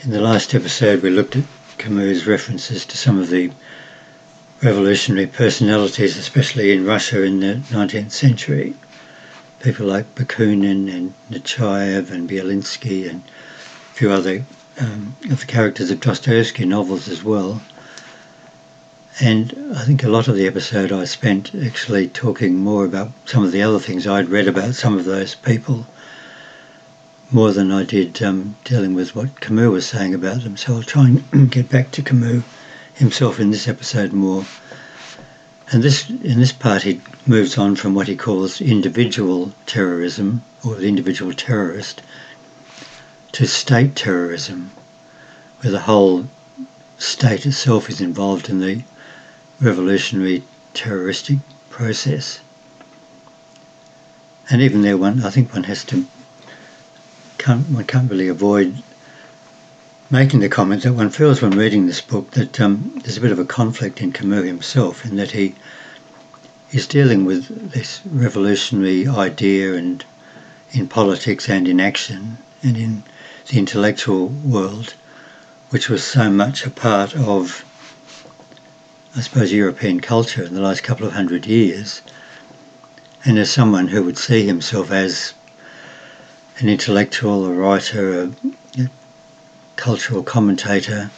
In the last episode we looked at Camus' references to some of the revolutionary personalities, especially in Russia in the 19th century. People like Bakunin and Nechayev and Bielinski and a few other of the characters of Dostoevsky novels as well. And I think a lot of the episode I spent actually talking more about some of the other things I'd read about some of those people, more than I did dealing with what Camus was saying about them. So I'll try and get back to Camus himself in this episode more. And in this part he moves on from what he calls individual terrorism, or the individual terrorist, to state terrorism, where the whole state itself is involved in the revolutionary terroristic process. And even there, I think one can't really avoid making the comment that one feels when reading this book that there's a bit of a conflict in Camus himself, in that he is dealing with this revolutionary idea and in politics and in action and in the intellectual world, which was so much a part of, I suppose, European culture in the last couple of 100 years. And as someone who would see himself as an intellectual, a writer, a cultural commentator,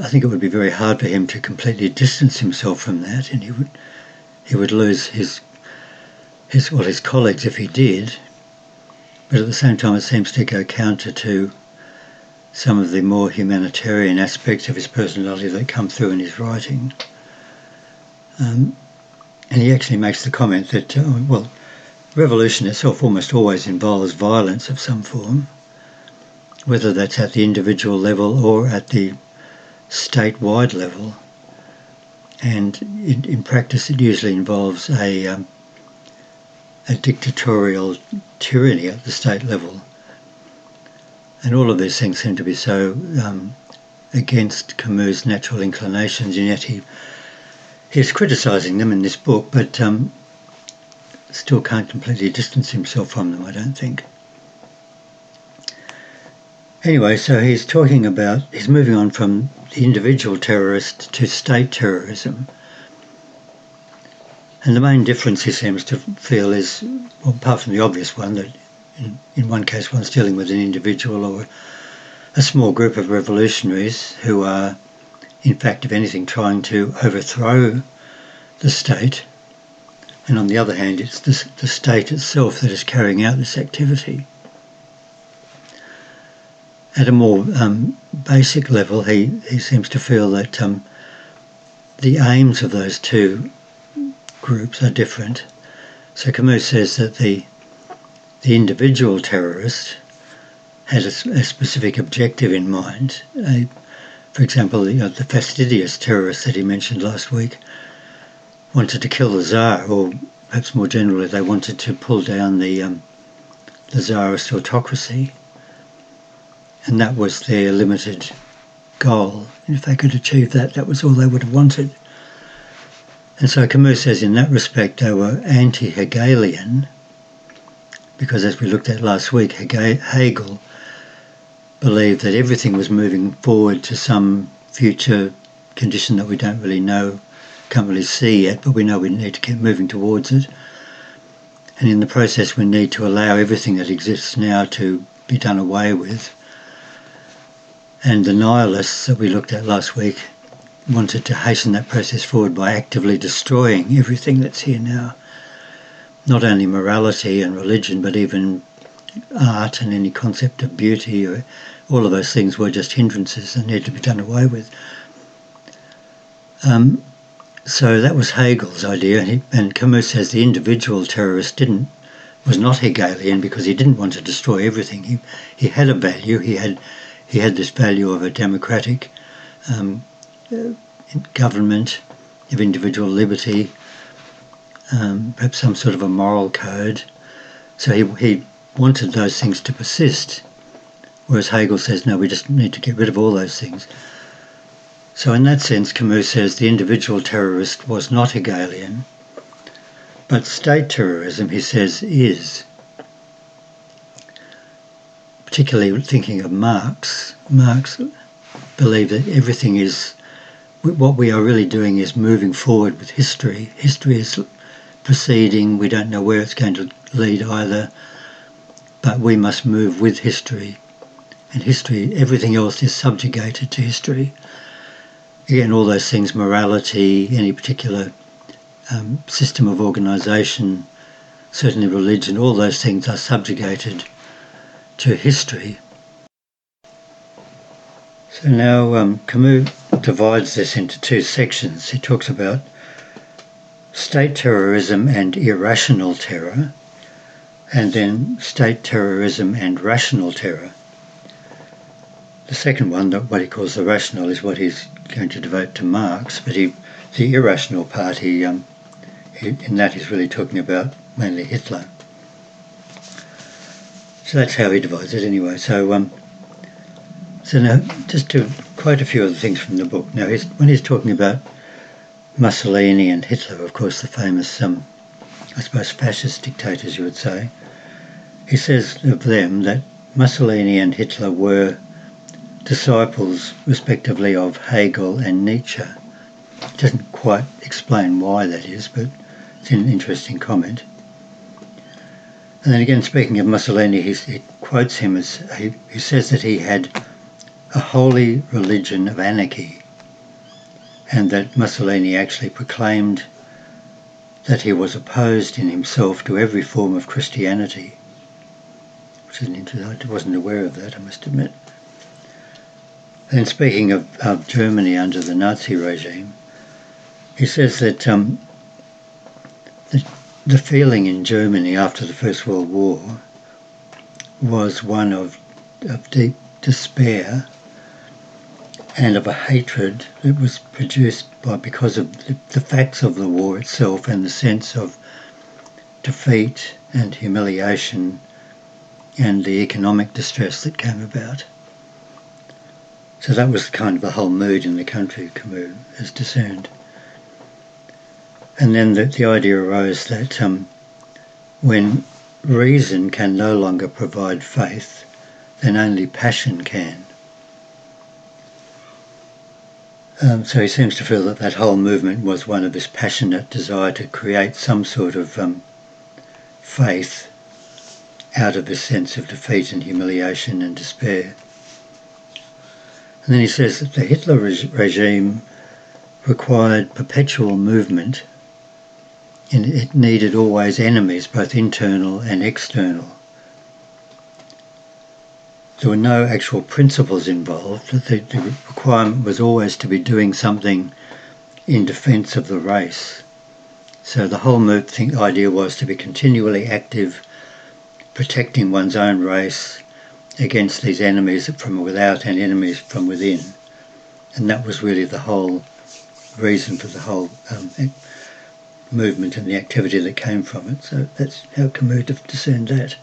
I think it would be very hard for him to completely distance himself from that, and he would lose his colleagues if he did. But at the same time, it seems to go counter to some of the more humanitarian aspects of his personality that come through in his writing. And he actually makes the comment that, revolution itself almost always involves violence of some form, whether that's at the individual level or at the statewide level. And in practice it usually involves a dictatorial tyranny at the state level. And all of these things seem to be so against Camus' natural inclinations, and yet he's criticising them in this book, but still can't completely distance himself from them, I don't think. Anyway, so he's moving on from the individual terrorist to state terrorism. And the main difference he seems to feel is, well, apart from the obvious one, that in one case one's dealing with an individual or a small group of revolutionaries who are, in fact, if anything, trying to overthrow the state. And on the other hand, it's the state itself that is carrying out this activity. At a more basic level, he seems to feel that the aims of those two groups are different. So Camus says that the individual terrorist had a specific objective in mind. For example, the fastidious terrorists that he mentioned last week wanted to kill the Tsar, or perhaps more generally, they wanted to pull down the Tsarist autocracy. And that was their limited goal. And if they could achieve that, that was all they would have wanted. And so Camus says in that respect they were anti-Hegelian, because as we looked at last week, Hegel believed that everything was moving forward to some future condition that we don't really know, can't really see yet, but we know we need to keep moving towards it. And in the process we need to allow everything that exists now to be done away with. And the nihilists that we looked at last week wanted to hasten that process forward by actively destroying everything that's here now. Not only morality and religion, but even art and any concept of beauty, or all of those things were just hindrances that needed to be done away with. So that was Hegel's idea, and Camus says the individual terrorist was not Hegelian because he didn't want to destroy everything. He had a value. He had this value of a democratic government, of individual liberty, perhaps some sort of a moral code. So he wanted those things to persist, whereas Hegel says, no, we just need to get rid of all those things. So in that sense, Camus says the individual terrorist was not Hegelian, but state terrorism, he says, is. particularly thinking of Marx believed that everything is, what we are really doing is moving forward with history. History is proceeding, we don't know where it's going to lead either, but we must move with history. And history, everything else is subjugated to history. Again, all those things, morality, any particular system of organisation, certainly religion, all those things are subjugated to history. So now Camus divides this into two sections. He talks about state terrorism and irrational terror, and then state terrorism and rational terror. The second one, what he calls the rational, is what he's going to devote to Marx, but the irrational part, in that he's really talking about mainly Hitler. So that's how he divides it anyway. So now, just to quote a few of the things from the book. Now, when he's talking about Mussolini and Hitler, of course, the famous, I suppose, fascist dictators, you would say, he says of them that Mussolini and Hitler were disciples, respectively, of Hegel and Nietzsche. He doesn't quite explain why that is, but it's an interesting comment. And then again, speaking of Mussolini, he quotes him as, he says that he had a holy religion of anarchy, and that Mussolini actually proclaimed that he was opposed in himself to every form of Christianity, which is interesting. I wasn't aware of that, I must admit. And speaking of Germany under the Nazi regime, he says that the feeling in Germany after the First World War was one of deep despair and of a hatred that was produced because of the facts of the war itself and the sense of defeat and humiliation and the economic distress that came about. So that was kind of the whole mood in the country, Camus has discerned. And then the idea arose that when reason can no longer provide faith, then only passion can. So he seems to feel that whole movement was one of this passionate desire to create some sort of faith out of this sense of defeat and humiliation and despair. And then he says that the Hitler regime required perpetual movement, and it needed always enemies, both internal and external. There were no actual principles involved. The requirement was always to be doing something in defence of the race. So the whole idea was to be continually active, protecting one's own race against these enemies from without and enemies from within. And that was really the whole reason for the whole movement and the activity that came from it. So that's how Camus discerned that.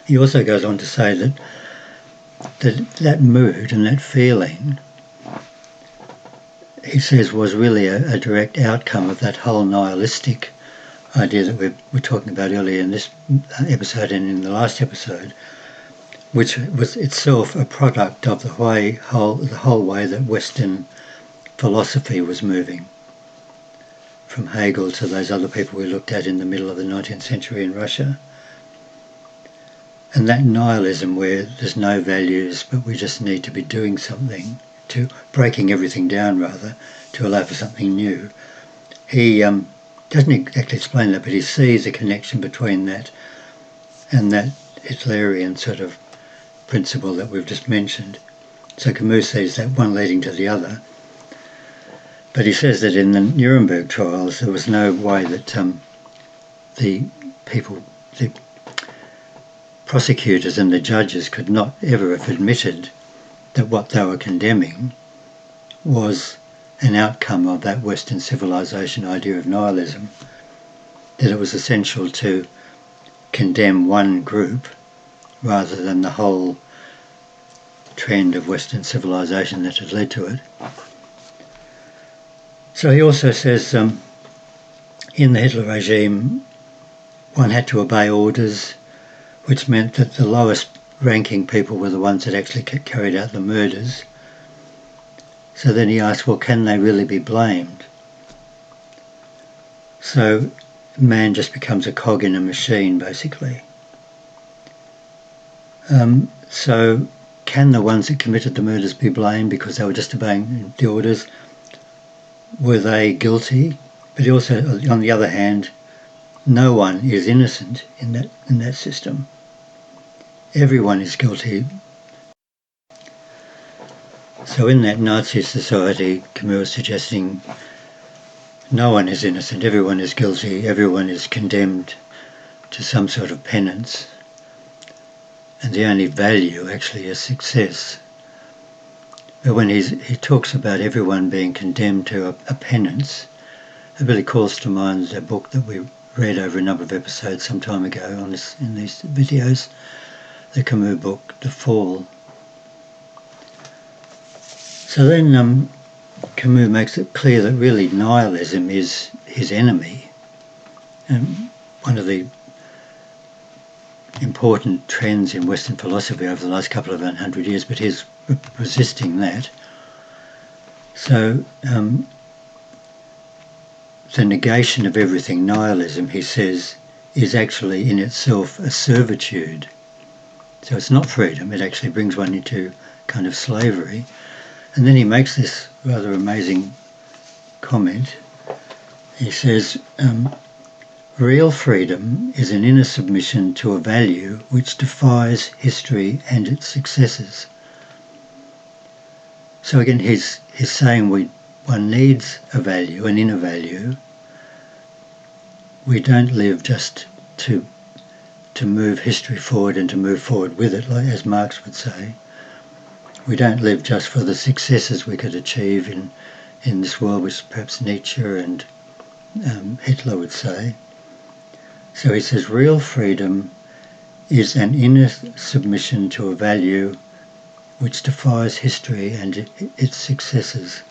He also goes on to say that mood and that feeling, he says, was really a direct outcome of that whole nihilistic idea that we were talking about earlier in this episode and in the last episode, which was itself a product of the whole way that Western philosophy was moving, from Hegel to those other people we looked at in the middle of the 19th century in Russia. And that nihilism where there's no values, but we just need to be doing something, to breaking everything down rather, to allow for something new. He doesn't exactly explain that, but he sees a connection between that and that Hitlerian sort of principle that we've just mentioned. So Camus sees that one leading to the other. But he says that in the Nuremberg trials, there was no way that the prosecutors and the judges could not ever have admitted that what they were condemning was an outcome of that Western civilization idea of nihilism, that it was essential to condemn one group rather than the whole trend of Western civilization that had led to it. So he also says in the Hitler regime one had to obey orders, which meant that the lowest ranking people were the ones that actually carried out the murders. So then he asked, well, can they really be blamed? So man just becomes a cog in a machine, basically. So can the ones that committed the murders be blamed because they were just obeying the orders? Were they guilty? But also, on the other hand, no one is innocent in that system. Everyone is guilty. So in that Nazi society, Camus is suggesting no one is innocent, everyone is guilty, everyone is condemned to some sort of penance, and the only value actually is success. But when he talks about everyone being condemned to a penance, it really calls to mind a book that we read over a number of episodes some time ago in these videos, the Camus book, The Fall. So then Camus makes it clear that really nihilism is his enemy. And one of the important trends in Western philosophy over the last couple of 100 years, but he's resisting that. So the negation of everything, nihilism, he says, is actually in itself a servitude. So it's not freedom, it actually brings one into kind of slavery. And then he makes this rather amazing comment. He says, real freedom is an inner submission to a value which defies history and its successors. So again, he's saying one needs a value, an inner value. We don't live just to move history forward and to move forward with it, like as Marx would say. We don't live just for the successes we could achieve in this world, which perhaps Nietzsche and Hitler would say. So he says real freedom is an inner submission to a value which defies history and its successors.